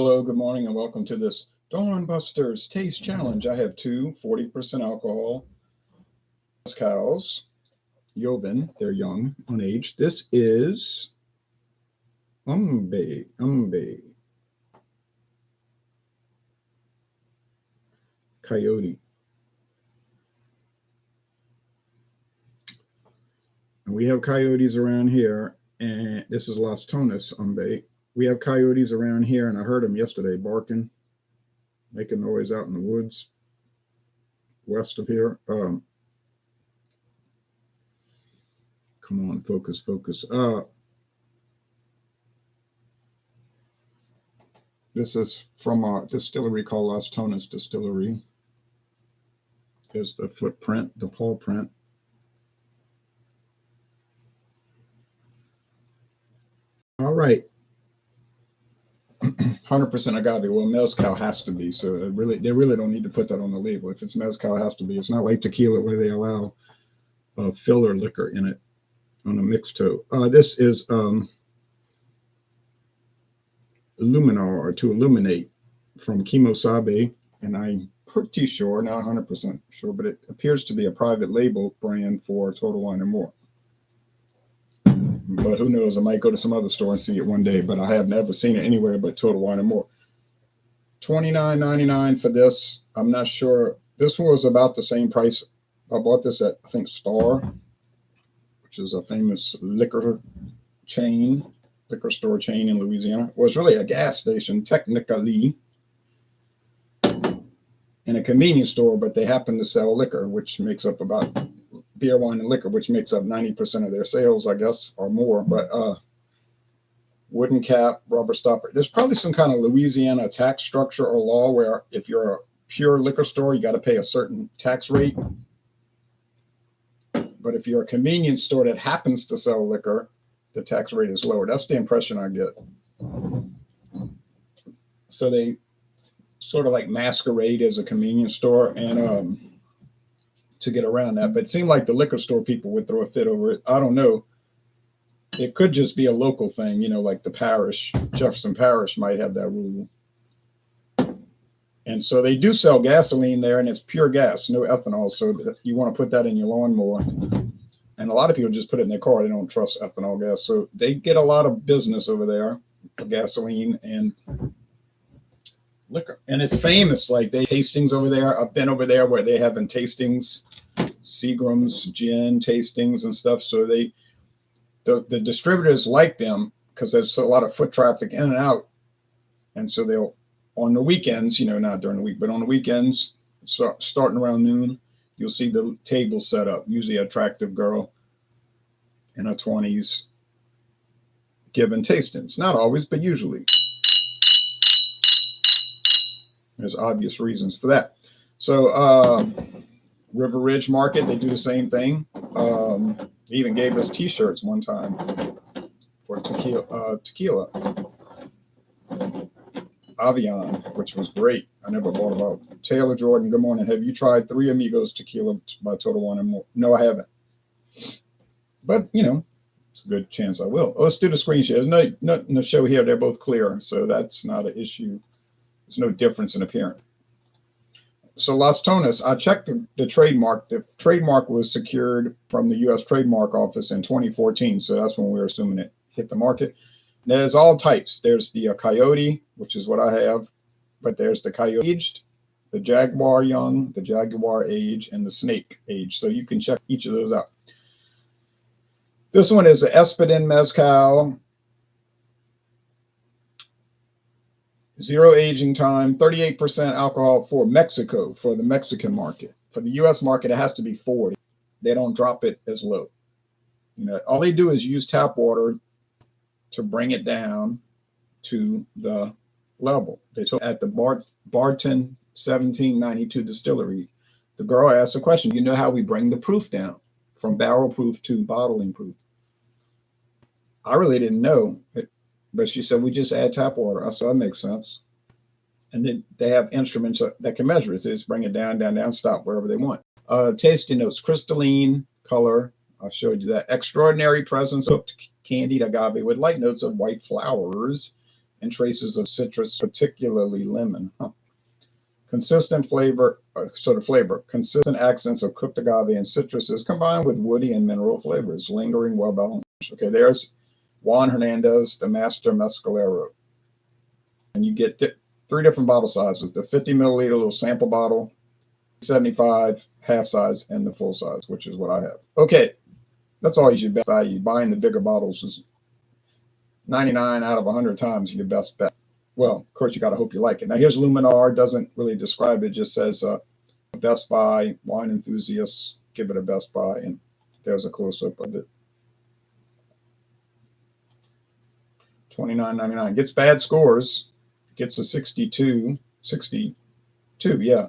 Hello, good morning, and welcome to this Dawn Busters Taste Challenge. I have two 40% alcohol mezcals, Joven, they're young, unaged. This is Umbe, Coyote. And we have coyotes around here, and this is Las Tonas Umbe. We have coyotes around here, and I heard them yesterday barking, making noise out in the woods west of here. Come on, focus. This is from a distillery called Las Tonas Distillery. Here's the footprint, the paw print. All right. 100% agave. Well, mezcal has to be. So they really don't need to put that on the label. If it's mezcal, it has to be. It's not like tequila where they allow filler liquor in it on a mixed toe. This is Luminar, or to illuminate, from Kimo Sabe, and I'm pretty sure, not 100% sure, but it appears to be a private label brand for Total Wine and More. But who knows? I might go to some other store and see it one day, but I have never seen it anywhere but Total Wine and More. $29.99 for this. I'm not sure. This one was about the same price. I bought this at, I think, Star, which is a famous liquor store chain in Louisiana. Well, it's really a gas station, technically, and a convenience store, but they happen to sell liquor, which makes up about beer, wine, and liquor, which makes up 90% of their sales, I guess, or more. But wooden cap, rubber stopper. There's probably some kind of Louisiana tax structure or law where if you're a pure liquor store, you got to pay a certain tax rate. But if you're a convenience store that happens to sell liquor, the tax rate is lower. That's the impression I get. So they sort of like masquerade as a convenience store, and to get around that. But it seemed like the liquor store people would throw a fit over it. I don't know. It could just be a local thing, like the parish, Jefferson Parish might have that rule. And so they do sell gasoline there, and it's pure gas, no ethanol. So you want to put that in your lawnmower. And a lot of people just put it in their car. They don't trust ethanol gas. So they get a lot of business over there for gasoline and liquor. And it's famous. Like, they tastings over there. I've been over there where they having tastings, Seagram's gin tastings and stuff. So the distributors like them because there's a lot of foot traffic in and out. And so they'll, on the weekends, not during the week, but on the weekends, starting around noon, you'll see the table set up, usually an attractive girl in her 20s giving tastings. Not always, but usually. There's obvious reasons for that. So River Ridge Market, they do the same thing. They even gave us T-shirts one time for tequila. Avion, which was great. I never bought about. Taylor Jordan, good morning. Have you tried Three Amigos Tequila by Total Wine and More? No, I haven't. But, it's a good chance I will. Let's do the screen share. There's nothing in the show here. They're both clear, so that's not an issue. There's no difference in appearance. So Las Tonas, I checked the trademark. The trademark was secured from the U.S. Trademark Office in 2014, so that's when we were assuming it hit the market. There's all types. There's the Coyote, which is what I have, but there's the Coyote aged, the Jaguar young, the Jaguar age, and the Snake age. So you can check each of those out. This one is the Espadin mezcal. 0 aging time, 38% alcohol for Mexico, for the Mexican market. For the U.S. market, it has to be 40. They don't drop it as low. All they do is use tap water to bring it down to the level. They took at the Barton 1792 distillery. The girl asked a question, how we bring the proof down from barrel proof to bottling proof? I really didn't know, but she said, we just add tap water. I said, that makes sense. And then they have instruments that can measure it. They just bring it down, stop wherever they want. Tasting notes, crystalline color. I showed you that. Extraordinary presence of candied agave with light notes of white flowers and traces of citrus, particularly lemon. Huh. Consistent flavor, consistent accents of cooked agave and citruses combined with woody and mineral flavors, lingering well balanced. Okay, there's Juan Hernandez, the master mezcalero. And you get three different bottle sizes: the 50 milliliter little sample bottle, 75 half size, and the full size, which is what I have. Okay, that's always your best value. Buying the bigger bottles is 99 out of 100 times your best bet. Well, of course, you got to hope you like it. Now, here's Luminar. Doesn't really describe it. Just says Best Buy, wine enthusiasts, give it a Best Buy. And there's a close-up of it. $29.99. Gets bad scores. Gets a 62, yeah.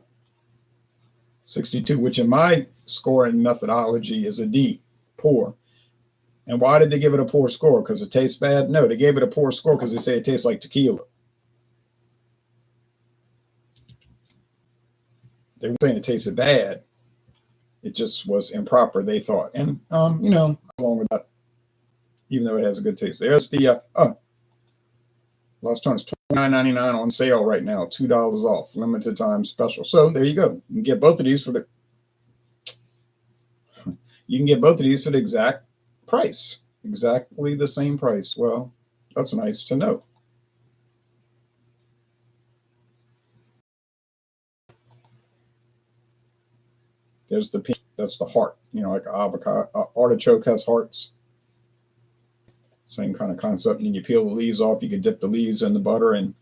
62, which in my scoring methodology is a D, poor. And why did they give it a poor score? Because it tastes bad? No, they gave it a poor score because they say it tastes like tequila. They were saying it tasted bad. It just was improper, they thought. And, along with that, even though it has a good taste. There's the Las Tonas, $29.99 on sale right now, $2 off, limited time special. So there you go. You can get both of these for the exact price, exactly the same price. Well, that's nice to know. There's the pink, that's the heart, like an avocado, artichoke has hearts. Same kind of concept. And you peel the leaves off. You can dip the leaves in the butter and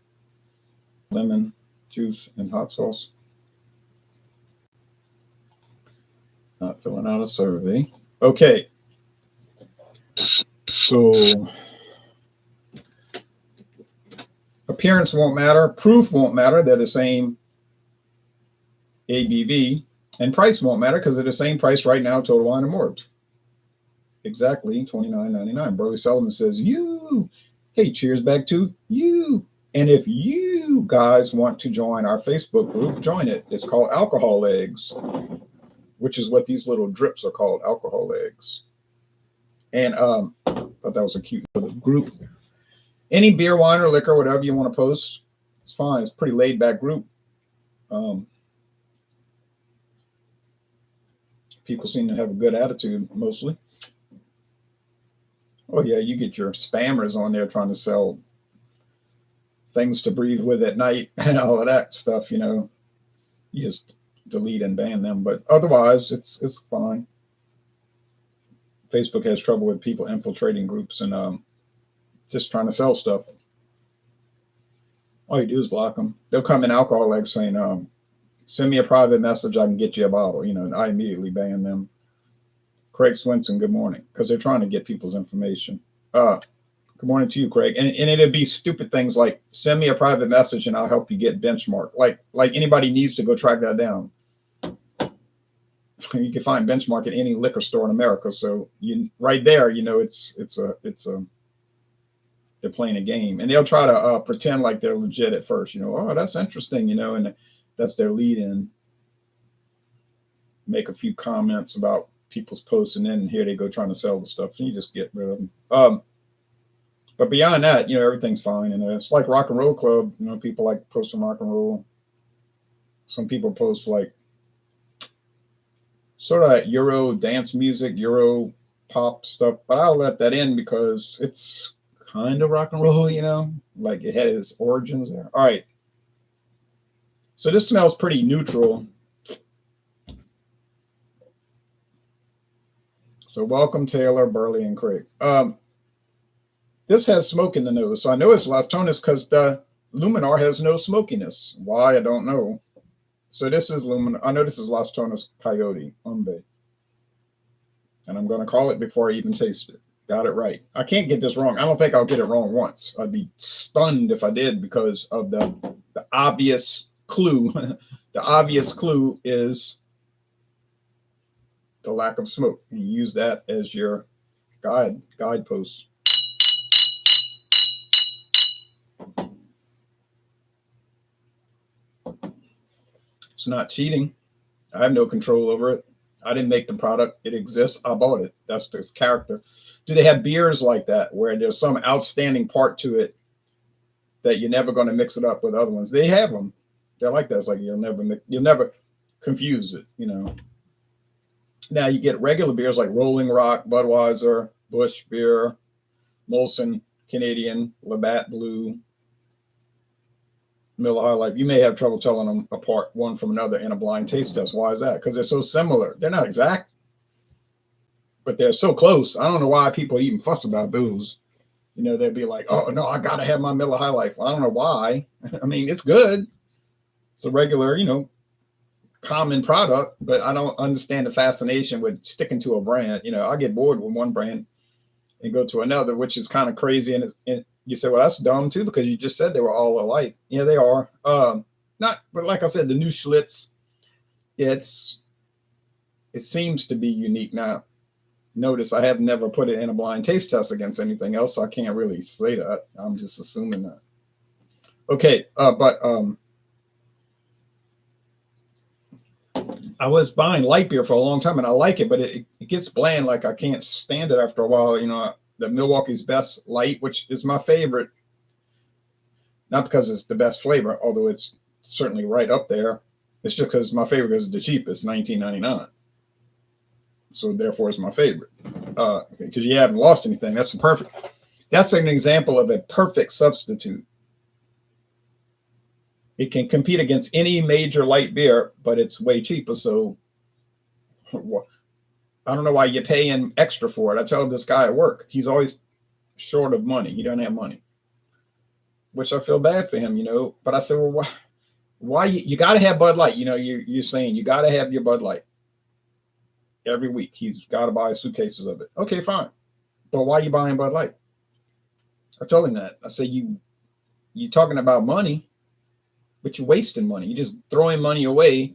lemon juice and hot sauce. Not filling out a survey. Okay. So appearance won't matter. Proof won't matter. They're the same ABV. And price won't matter because they're the same price right now, Total Wine and More. Exactly, $29.99. Burley Sullivan says, you. Hey, cheers back to you. And if you guys want to join our Facebook group, join it. It's called Alcohol Eggs, which is what these little drips are called, alcohol eggs. And I thought that was a cute little group. Any beer, wine, or liquor, whatever you want to post, it's fine. It's a pretty laid back group. People seem to have a good attitude mostly. Oh yeah, you get your spammers on there trying to sell things to breathe with at night and all of that stuff, You just delete and ban them, but otherwise it's fine. Facebook has trouble with people infiltrating groups and just trying to sell stuff. All you do is block them. They'll come in alcohol eggs saying, send me a private message, I can get you a bottle, and I immediately ban them. Craig Swinson, good morning, because they're trying to get people's information. Good morning to you, Craig. And it'd be stupid things like send me a private message and I'll help you get benchmark. Like anybody needs to go track that down. You can find benchmark at any liquor store in America. So right there, they're playing a game, and they'll try to pretend like they're legit at first. Oh, that's interesting, and that's their lead in. Make a few comments about people's posts, and then here they go trying to sell the stuff. And you just get rid of them. But beyond that, everything's fine. And it's like Rock and Roll Club. People like posting rock and roll. Some people post like sort of Euro dance music, Euro pop stuff. But I'll let that in because it's kind of rock and roll, like it had its origins there. All right. So this smells pretty neutral. So welcome, Taylor, Burley, and Craig. This has smoke in the nose. So I know it's Las Tonas because the Luminar has no smokiness. Why, I don't know. So this is Luminar. I know this is Las Tonas Coyote Umbe. And I'm going to call it before I even taste it. Got it right. I can't get this wrong. I don't think I'll get it wrong once. I'd be stunned if I did because of the obvious clue. The obvious clue is the lack of smoke. And you use that as your guidepost. It's not cheating. I have no control over it. I didn't make the product. It exists. I bought it. That's its character. Do they have beers like that where there's some outstanding part to it that you're never going to mix it up with other ones. They have them. They're like that. It's like you'll never confuse it, you know. Now you get regular beers like Rolling Rock, Budweiser, Busch Beer, Molson, Canadian, Labatt Blue, Miller High Life. You may have trouble telling them apart one from another in a blind taste test. Why is that? Because they're so similar. They're not exact, but they're so close. I don't know why people even fuss about those. You know, they'd be like, oh, no, I got to have my Miller High Life. Well, I don't know why. I mean, it's good. It's a regular, you know, common product, but I don't understand the fascination with sticking to a brand. You know, I get bored with one brand and go to another, which is kind of crazy. And you say, well, that's dumb too, because you just said they were all alike. Yeah, they are. Not, but like I said, the new Schlitz, it seems to be unique. Now, notice I have never put it in a blind taste test against anything else, so I can't really say that. I'm just assuming that. Okay, but I was buying light beer for a long time, and I like it, but it gets bland. Like I can't stand it after a while. You know, the Milwaukee's Best Light, which is my favorite, not because it's the best flavor, although it's certainly right up there. It's just because my favorite is the cheapest, $19.99. So therefore, it's my favorite. Because you haven't lost anything. That's an example of a perfect substitute. It can compete against any major light beer, but it's way cheaper. So I don't know why you're paying extra for it. I tell this guy at work, he's always short of money. He doesn't have money, which I feel bad for him, you know. But I said, well, why you got to have Bud Light? You know, you're saying you got to have your Bud Light every week. He's got to buy suitcases of it. Okay, fine. But why are you buying Bud Light? I told him that. I said, you talking about money, but you're wasting money. You're just throwing money away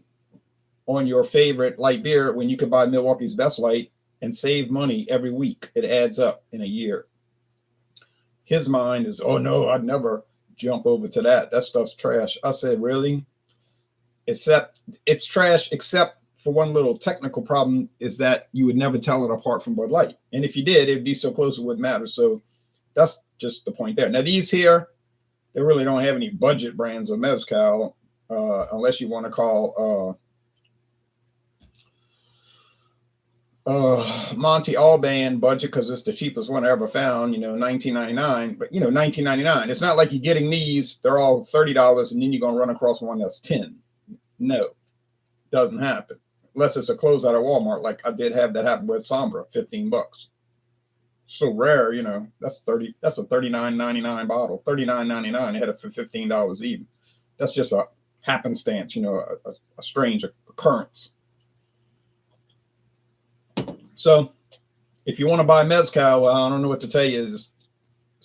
on your favorite light beer when you could buy Milwaukee's Best Light and save money every week. It adds up in a year. His mind is, oh no, I'd never jump over to that. That stuff's trash. I said, really? It's trash, except for one little technical problem, is that you would never tell it apart from Bud Light. And if you did, it'd be so close it wouldn't matter. So that's just the point there. Now these here, they really don't have any budget brands of mezcal, unless you want to call Monte Alban budget, because it's the cheapest one I ever found, you know, $19.99. But you know, $19.99. It's not like you're getting these, they're all $30 and then you're gonna run across one that's $10. No, doesn't happen. Unless it's a closeout at Walmart, like I did have that happen with Sombra, $15. So rare, you know, that's a $39.99 bottle, $39.99. They had it for $15 even. That's just a happenstance, you know, a strange occurrence. So if you want to buy mezcal, well, I don't know what to tell you as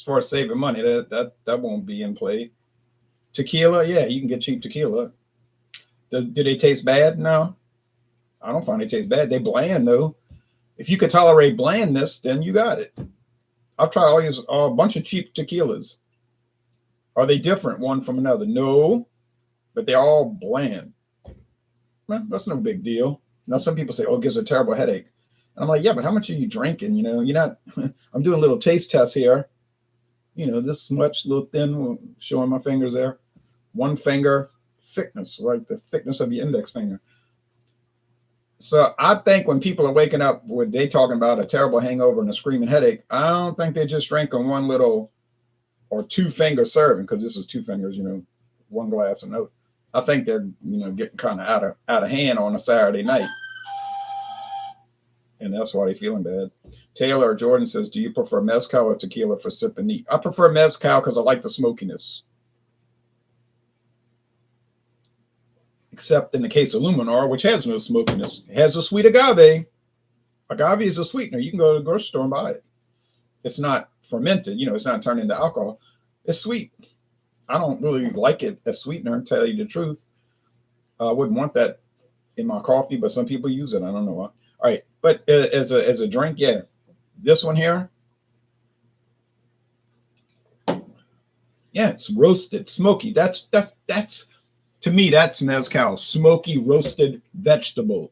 far as saving money. That won't be in play. Tequila, yeah, you can get cheap tequila. Do they taste bad? No, I don't find they taste bad. They bland though. If you could tolerate blandness, then you got it. I've tried a bunch of cheap tequilas. Are they different one from another? No, but they're all bland. Well, that's no big deal. Now some people say, oh, it gives a terrible headache. And I'm like, yeah, but how much are you drinking? You know, you're not, I'm doing a little taste test here. You know, this much, a little thin, showing my fingers there. One finger thickness, like the thickness of your index finger. So I think when people are waking up, with they talking about a terrible hangover and a screaming headache, I don't think they're just drinking one little or 2 finger serving, because this is 2 fingers, you know, one glass and another. I think they're, you know, getting kind of out of hand on a Saturday night. And that's why they're feeling bad. Taylor Jordan says, do you prefer mezcal or tequila for sipping neat? I prefer mezcal because I like the smokiness. Except in the case of Luminar, which has no smokiness. It has a sweet agave. Agave is a sweetener. You can go to the grocery store and buy it. It's not fermented. You know, it's not turned into alcohol. It's sweet. I don't really like it as sweetener, to tell you the truth. I wouldn't want that in my coffee, but some people use it. I don't know why. All right, but as a drink, yeah, this one here, yeah, it's roasted, smoky. That's to me, that's mezcal, smoky roasted vegetable.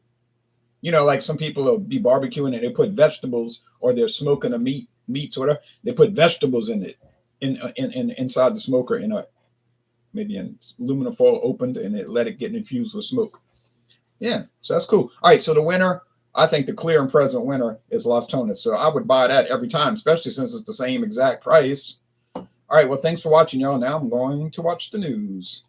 You know, like some people will be barbecuing and they put vegetables, or they're smoking a meats or whatever. They put vegetables in it. inside the smoker in a maybe in aluminum foil opened, and it let it get infused with smoke. Yeah, so that's cool. All right, so the winner, I think the clear and present winner is Las Tonas. So I would buy that every time, especially since it's the same exact price. All right, well, thanks for watching, y'all. Now I'm going to watch the news.